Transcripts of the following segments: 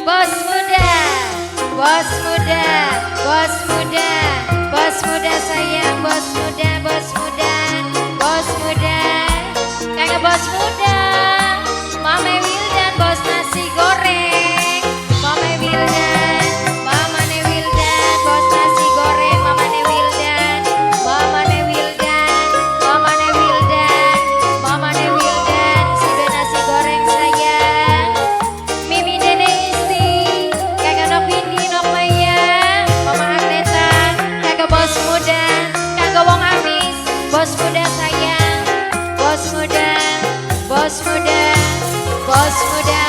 Bos muda, bos muda, bos muda, bos muda sayang, bos muda, bos muda, bos muda, kakak bos muda, Mama Wildan, bos nasi goreng, Mama Wildan, Mama Wildan, bos nasi goreng, Mama Wildan, Mama Wildan, Mama Wildan, Mama Wildan, sudah nasi goreng sayang, Mimi Dede Isti, kakak Nok Windy, Nok Maya, Mama Agneta, kakak bos muda, kakak Wong Amis, bos muda sayang, bos muda, bos muda, bos muda.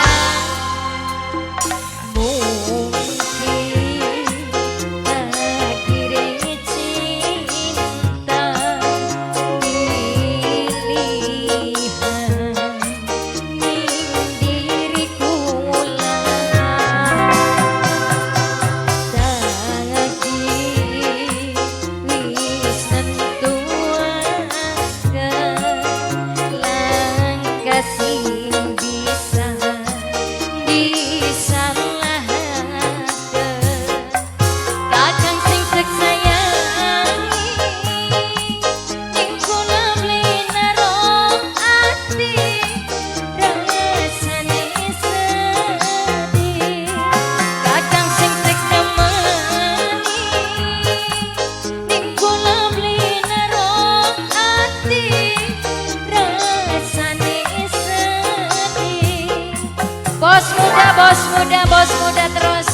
Bos muda, bos muda terus,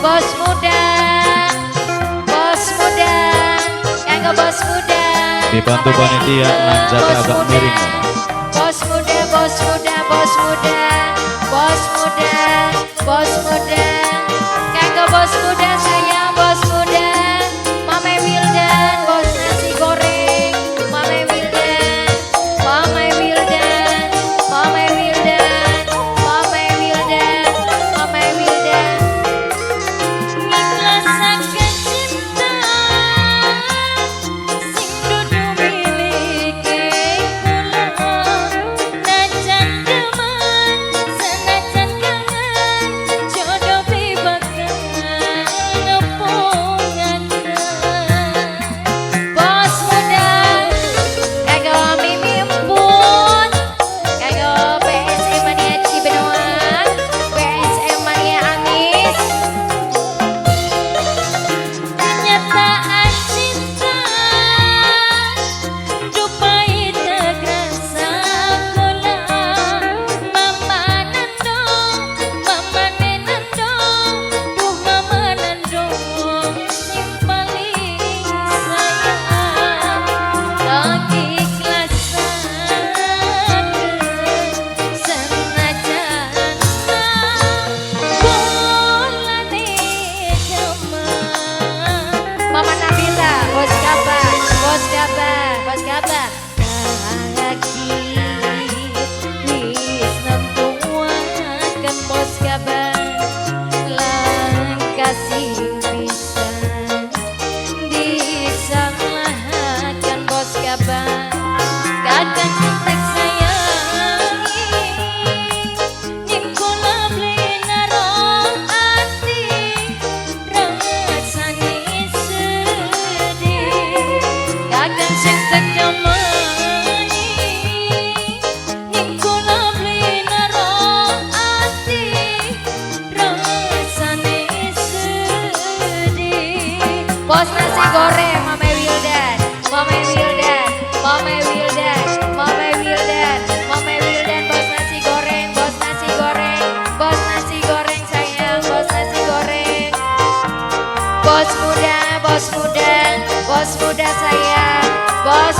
bos muda, bos muda, kakak bos muda. Dibantu panitia nanjaka agak miring. Bos muda, bos muda, bos muda, bos muda, bos muda, kakak bos muda sayang, bos muda, Mama Wildan, bos nasi goreng, Mama Wildan, Mama Wildan, Mama Wildan, Mama Wildan, Mama Wildan. Ikhlasakan cinta sing dudu miliki kula, najan demen senajan kangen jodoh pibakan nepungaken. Bos muda, kakak Mimi Empun, kakak PSM Mania Cibenoa, PSM Mania Amis. Kenyataan cinta dupai tegrasa kula, mama nandong, mama nenandong, duh mama nandong sing paling sayang. Ikhlasakeun senajan bulane jaman. Mama Nabila, bos Gaba, bos Gaba, bos Gaba. Lagi wis nempuaken bos Gaba, langkah sing bisa disalahkan bos Gaba. Kadang cintek sayangi, ning kula blena roh ati, rasane sedih. Kadang cintek damani, ning kula blena roh ati, rasane sedih. Bos nasi goreng, Mama Wildan, Mama Wildan, Mama Wildan, Mama Wildan, Mama Wildan, bos nasi goreng, bos nasi goreng, bos nasi goreng sayang, bos nasi goreng. Bos muda, bos muda, bos muda sayang, bos